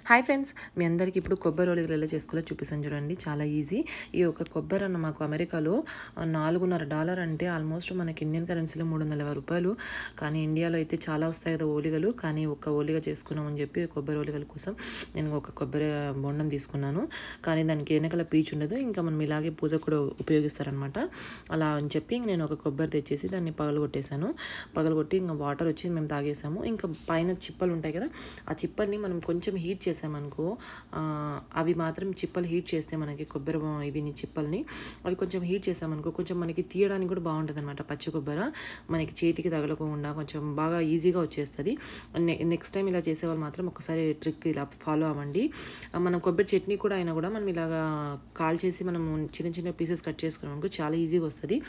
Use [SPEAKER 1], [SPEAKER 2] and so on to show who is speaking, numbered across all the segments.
[SPEAKER 1] Hi friends, మీ అందరికీ ఇప్పుడు కొబ్బరి ఓలిగలు ఎలా చేసుకోవాలో చూపిస్తాను చూడండి. చాలా ఈజీ. ఈ యొక్క కొబ్బరి అన్న మాకు అమెరికాలో $4.50 అంటే ఆల్మోస్ట్ మనకి ఇండియన్ కరెన్సీలో $320. కానీ ఇండియాలో అయితే చాలా వస్తాయి కదా ఓలిగలు. కానీ ఒక్క ఓలిగ చేసుకున్నామని చెప్పి కొబ్బరి ఓలిగల కోసం నేను ఒక కొబ్బరి బొండం తీసుకున్నాను. కానీ దానికి వెనకాల పీచు ఉండదు. ఇంకా మనం ఇలాగే పూజ కూడా ఉపయోగిస్తారనమాట. అలా అని చెప్పి నేను ఒక కొబ్బరి తెచ్చేసి దాన్ని పగలగొట్టేశాను. పగలగొట్టి ఇంకా వాటర్ వచ్చి మేము తాగేసాము. ఇంకా పైన చిప్పలు ఉంటాయి కదా, ఆ చిప్పల్ని మనం కొంచెం హీట్ చేసామనుకో, అవి మాత్రం చిప్పలు హీట్ చేస్తే మనకి కొబ్బరి ఇవి చిప్పల్ని అవి కొంచెం హీట్ చేసామనుకో కొంచెం మనకి తీయడానికి కూడా బాగుంటుంది అనమాట. పచ్చి కొబ్బరి మనకి చేతికి తగలకుండా కొంచెం బాగా ఈజీగా వచ్చేస్తుంది. నెక్స్ట్ టైం ఇలా చేసేవాళ్ళు మాత్రం ఒకసారి ట్రిక్ ఇలా ఫాలో అవ్వండి. మనం కొబ్బరి చట్నీ కూడా అయినా కూడా మనం ఇలాగా కాల్ చేసి మనం చిన్న చిన్న పీసెస్ కట్ చేసుకున్నాం అనుకో చాలా ఈజీగా వస్తుంది.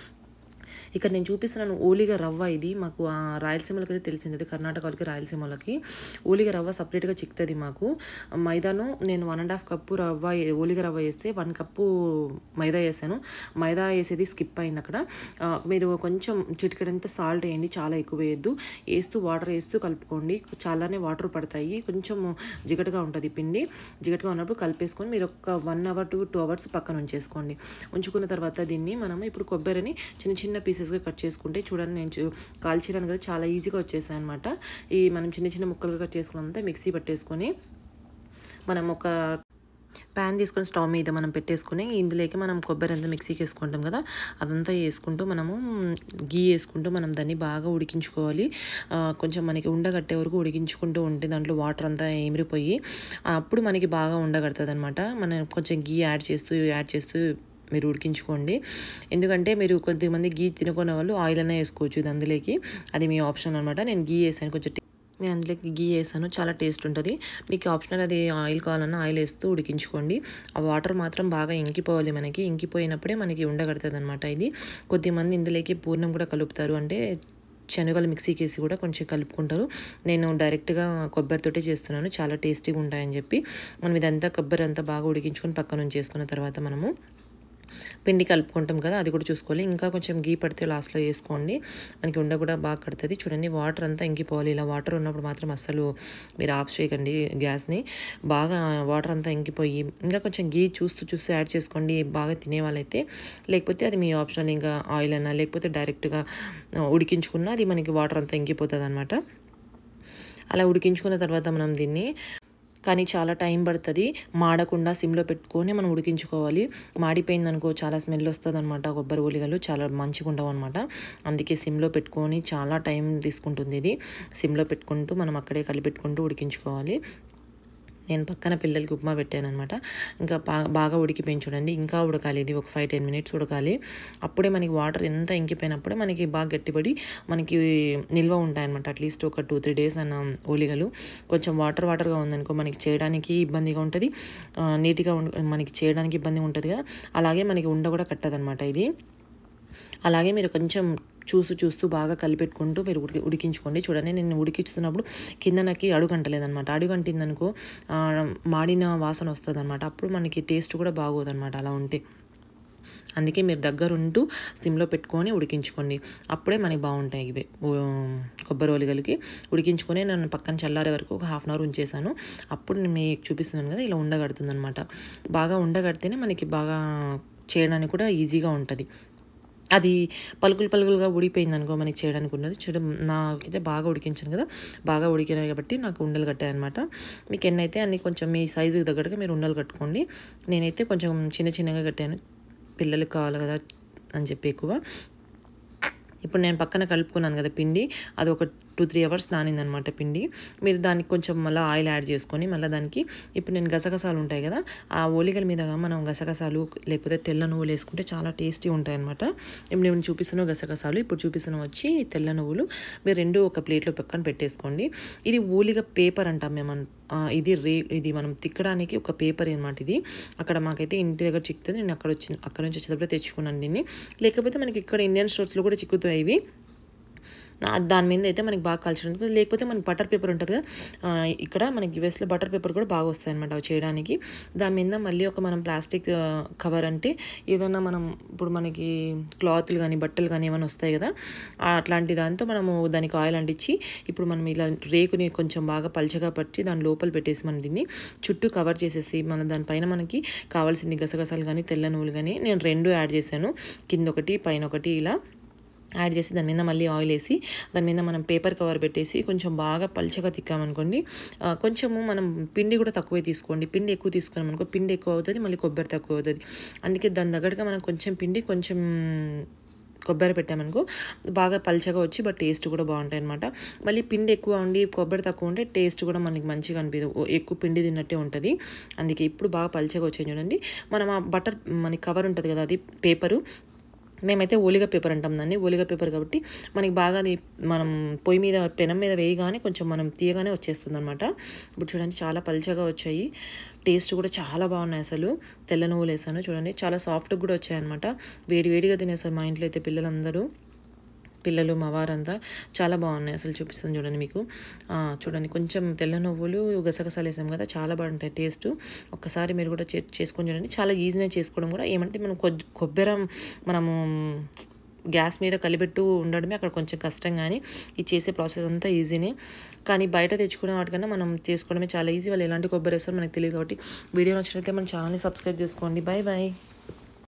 [SPEAKER 1] ఇక్కడ నేను చూపిస్తున్నాను ఓలిగ రవ్వ. ఇది మాకు రాయలసీమలకి అయితే తెలిసింది, అది కర్ణాటక వాళ్ళకి రాయలసీమలకి ఓలిగ రవ్వ సపరేట్గా చిక్కుతుంది మాకు. మైదాను నేను 1.5 కప్పు రవ్వ ఓలిగ రవ్వ వేస్తే 1 కప్పు మైదా వేసాను. మైదా వేసేది స్కిప్ అయింది అక్కడ. మీరు కొంచెం చిటికెడంతా సాల్ట్ వేయండి, చాలా ఎక్కువ వేయద్దు. వాటర్ వేస్తూ కలుపుకోండి. చాలానే వాటర్ పడతాయి, కొంచెం జిగటగా ఉంటుంది పిండి. జిగటగా ఉన్నప్పుడు కలిపేసుకొని మీరు ఒక 1 అవర్ to 2 అవర్స్ పక్కన ఉంచేసుకోండి. ఉంచుకున్న తర్వాత దీన్ని మనం ఇప్పుడు కొబ్బరిని చిన్న చిన్న పీసెస్గా కట్ చేసుకుంటే చూడండి, నేను కాల్చిరాను కదా, చాలా ఈజీగా వచ్చేసాయి అనమాట. ఈ మనం చిన్న చిన్న ముక్కలుగా కట్ చేసుకున్నంతా మిక్సీ పట్టేసుకొని మనం ఒక ప్యాన్ తీసుకొని స్టవ్ మీద మనం పెట్టేసుకొని ఇందులోకి మనం కొబ్బరి అంతా మిక్సీకి వేసుకుంటాం కదా, అదంతా వేసుకుంటూ మనము గీ వేసుకుంటూ మనం దాన్ని బాగా ఉడికించుకోవాలి. కొంచెం మనకి ఉండగట్టే వరకు ఉడికించుకుంటూ ఉంటే దాంట్లో వాటర్ అంతా ఏమిరిపోయి అప్పుడు మనకి బాగా ఉండగడుతుంది అనమాట. మనం కొంచెం గీ యాడ్ చేస్తూ మీరు ఉడికించుకోండి. ఎందుకంటే మీరు కొద్దిమంది గీ తినుకునే వాళ్ళు ఆయిల్ అయినా వేసుకోవచ్చు ఇది అందులోకి, అది మీ ఆప్షన్ అనమాట. నేను గీ వేసాను, నేను అందులోకి గీ వేసాను, చాలా టేస్ట్ ఉంటుంది. మీకు ఆప్షనల్, అది ఆయిల్ కావాలన్నా ఆయిల్ వేస్తూ ఉడికించుకోండి. ఆ వాటర్ మాత్రం బాగా ఇంకిపోవాలి. మనకి ఇంకిపోయినప్పుడే మనకి ఉండగడుతుంది అనమాట. ఇది కొద్దిమంది ఇందులోకి పూర్ణం కూడా కలుపుతారు, అంటే శనగలు మిక్సీకి వేసి కూడా కొంచెం కలుపుకుంటారు. నేను డైరెక్ట్గా కొబ్బరితోటే చేస్తున్నాను, చాలా టేస్టీగా ఉంటాయని చెప్పి. మనం ఇదంతా కొబ్బరి అంతా బాగా ఉడికించుకొని పక్కన నుంచి చేసుకున్న తర్వాత మనము పిండి కలుపుకుంటాం కదా, అది కూడా చూసుకోవాలి. ఇంకా కొంచెం గీ పడితే లాస్ట్లో వేసుకోండి, మనకి ఉండ కూడా బాగా కడుతుంది. చూడండి, వాటర్ అంతా ఇంకిపోవాలి. ఇలా వాటర్ ఉన్నప్పుడు మాత్రం అస్సలు మీరు ఆఫ్ చేయకండి గ్యాస్ని. బాగా వాటర్ అంతా ఇంకిపోయి ఇంకా కొంచెం గీ చూస్తూ యాడ్ చేసుకోండి బాగా తినే వాళ్ళైతే. లేకపోతే అది మీ ఆప్షన్, ఇంకా ఆయిల్ అయినా లేకపోతే డైరెక్ట్గా ఉడికించుకున్నా అది మనకి వాటర్ అంతా ఇంకిపోతుంది అనమాట. అలా ఉడికించుకున్న తర్వాత మనం దీన్ని, కానీ చాలా టైం పడుతుంది, మాడకుండా సిమ్లో పెట్టుకొని మనం ఉడికించుకోవాలి. మాడిపోయిందనుకో చాలా స్మెల్ వస్తుంది అనమాట. కొబ్బరి ఓలిగలు చాలా మంచిగా ఉండవు అనమాట. అందుకే సిమ్లో పెట్టుకొని చాలా టైం తీసుకుంటుంది ఇది. సిమ్లో పెట్టుకుంటూ మనం అక్కడే కలిపెట్టుకుంటూ ఉడికించుకోవాలి. నేను పక్కన పిల్లలకి ఉప్మా పెట్టాను అనమాట. ఇంకా బాగా ఉడికిపోయి చూడండి, ఇంకా ఉడకాలి. ఇది ఒక 5-10 మినిట్స్ ఉడకాలి. అప్పుడే మనకి వాటర్ ఎంత ఇంకిపోయినప్పుడే మనకి బాగా గట్టిపడి మనకి నిల్వ ఉంటాయన్నమాట. అట్లీస్ట్ ఒక 2-3 డేస్ అన్న ఓలిగలు. కొంచెం వాటర్గా ఉందనుకో మనకి చేయడానికి ఇబ్బందిగా ఉంటుంది, నీట్గా మనకి చేయడానికి ఇబ్బంది ఉంటుంది కదా, అలాగే మనకి ఉండ కూడా కట్టదనమాట ఇది. అలాగే మీరు కొంచెం చూస్తూ బాగా కలిపెట్టుకుంటూ మీరు ఉడికించుకోండి. చూడండి, నేను ఉడికిస్తున్నప్పుడు కింద నాకు అడుగంటలేదనమాట. అడుగంటిందనుకో మాడిన వాసన వస్తుంది అనమాట. అప్పుడు మనకి టేస్ట్ కూడా బాగోదనమాట అలా ఉంటే. అందుకే మీరు దగ్గరుంటూ సిమ్లో పెట్టుకొని ఉడికించుకోండి, అప్పుడే మనకి బాగుంటాయి ఇవి కొబ్బరి ఓలిగలకి. ఉడికించుకొని నేను పక్కన చల్లారే వరకు ఒక 1/2 అవర్ ఉంచేసాను. అప్పుడు నేను మీకు చూపిస్తున్నాను కదా, ఇలా ఉండగడుతుంది అనమాట. బాగా ఉండగడితేనే మనకి బాగా చేయడానికి కూడా ఈజీగా ఉంటుంది. అది పలుకులుగా ఉడిపోయింది అనుకో మనకి చేయడానికి ఉన్నది. నాకైతే బాగా ఉడికించాను కదా, బాగా ఉడికినాయి కాబట్టి నాకు ఉండలు కట్టాయన్నమాట. మీకు ఎన్నైతే అన్ని కొంచెం మీ సైజుకి తగ్గట్టుగా మీరు ఉండలు కట్టుకోండి. నేనైతే కొంచెం చిన్నగా కట్టాను, పిల్లలకి కావాలి కదా అని చెప్పి ఎక్కువ. ఇప్పుడు నేను పక్కన కలుపుకున్నాను కదా పిండి, అది ఒక 2-3 అవర్స్ నానిందనమాట పిండి. మీరు దానికి కొంచెం మళ్ళీ ఆయిల్ యాడ్ చేసుకొని మళ్ళీ దానికి ఇప్పుడు నేను గసగసాలు ఉంటాయి కదా, ఆ ఓలిగల మీద మనం గసగసాలు లేకపోతే తెల్ల నువ్వులు వేసుకుంటే చాలా టేస్టీ ఉంటాయి అనమాట. ఇప్పుడు నేను చూపిస్తున్నాను గసగసాలు, ఇప్పుడు చూపిస్తున్న వచ్చి తెల్ల నువ్వులు. మీరు రెండు ఒక ప్లేట్లో పక్కన పెట్టేసుకోండి. ఇది ఓలిగ పేపర్ అంటాం మేము. ఇది మనం తిక్కడానికి ఒక పేపర్ అనమాట ఇది. అక్కడ మాకైతే ఇంటి దగ్గర చిక్కుతుంది, నేను అక్కడ నుంచి వచ్చేటప్పుడు తెచ్చుకున్నాను దీన్ని. లేకపోతే మనకి ఇక్కడ ఇండియన్ స్టోర్స్లో కూడా చిక్కుతాయి ఇవి. దాని మీద అయితే మనకి బాగా కాల్చడానికి. లేకపోతే మనకి బటర్ పేపర్ ఉంటుంది కదా, ఇక్కడ మనకి యూఎస్లో బటర్ పేపర్ కూడా బాగా వస్తాయి అనమాట అవి చేయడానికి. దాని మీద మళ్ళీ ఒక మనం ప్లాస్టిక్ కవర్, అంటే ఏదైనా మనం ఇప్పుడు మనకి క్లాత్లు కానీ బట్టలు కానీ ఏమైనా వస్తాయి కదా, అట్లాంటి దాంతో మనము దానికి ఆయిల్ అంటించి ఇప్పుడు మనం ఇలా రేకుని కొంచెం బాగా పల్చగా పట్టి దాని లోపల పెట్టేసి మనం దీన్ని చుట్టూ కవర్ చేసేసి మన దానిపైన మనకి కావాల్సింది గసగసాలు కానీ తెల్ల నువ్వులు కానీ నేను 2 యాడ్ చేశాను, కింద ఒకటి పైన ఒకటి ఇలా యాడ్ చేసి దాని మీద మళ్ళీ ఆయిల్ వేసి దాని మీద మనం పేపర్ కవర్ పెట్టేసి కొంచెం బాగా పల్చగా తిక్కామనుకోండి. కొంచెము మనం పిండి కూడా తక్కువే తీసుకోండి, పిండి ఎక్కువ తీసుకున్నాం అనుకో పిండి ఎక్కువ అవుతుంది, మళ్ళీ కొబ్బరి తక్కువ అవుతుంది. అందుకే దాని దగ్గరగా మనం కొంచెం పిండి కొంచెం కొబ్బరి పెట్టామనుకో బాగా పల్చగా వచ్చి బట్ టేస్ట్ కూడా బాగుంటాయి అనమాట. మళ్ళీ పిండి ఎక్కువ ఉండి కొబ్బరి తక్కువ ఉంటే టేస్ట్ కూడా మనకి మంచిగా అనిపించదు, ఎక్కువ పిండి తిన్నట్టే ఉంటుంది. అందుకే ఇప్పుడు బాగా పల్చగా వచ్చాయి చూడండి. మనం ఆ బటర్ మనకి కవర్ ఉంటుంది కదా, అది పేపరు, మేమైతే ఓలిగా పేపర్ అంటాం దాన్ని, ఓలిగా పేపర్ కాబట్టి మనకి బాగా అది మనం పొయ్యి మీద పెనం మీద వేయగానే కొంచెం మనం తీయగానే వచ్చేస్తుంది అనమాట. ఇప్పుడు చూడండి చాలా పల్చగా వచ్చాయి, టేస్ట్ కూడా చాలా బాగున్నాయి. అసలు తెల్ల నువ్వులు వేసాను చూడండి, చాలా సాఫ్ట్గా కూడా వచ్చాయన్నమాట. వేడివేడిగా తినేసారు మా ఇంట్లో అయితే పిల్లలు మా వారంతా. చాలా బాగున్నాయి అసలు, చూపిస్తాను చూడండి మీకు. చూడండి కొంచెం తెల్ల నువ్వులు గసగసాలు వేసాం కదా, చాలా బాగుంటాయి టేస్ట్. ఒక్కసారి మీరు కూడా చేసుకొని చూడండి, చాలా ఈజీనే చేసుకోవడం కూడా. ఏమంటే మనం కొబ్బరి మనము గ్యాస్ మీద కలిపెట్టు ఉండడమే అక్కడ కొంచెం కష్టం, కానీ ఇది చేసే ప్రాసెస్ అంతా ఈజీనే. కానీ బయట తెచ్చుకునే వాటికన్నా మనం చేసుకోవడమే చాలా ఈజీ. వాళ్ళు ఎలాంటి కొబ్బరి వేస్తారో మనకు తెలియదు. కాబట్టి వీడియో నచ్చినట్లయితే మన ఛానల్ని సబ్స్క్రైబ్ చేసుకోండి. Bye bye.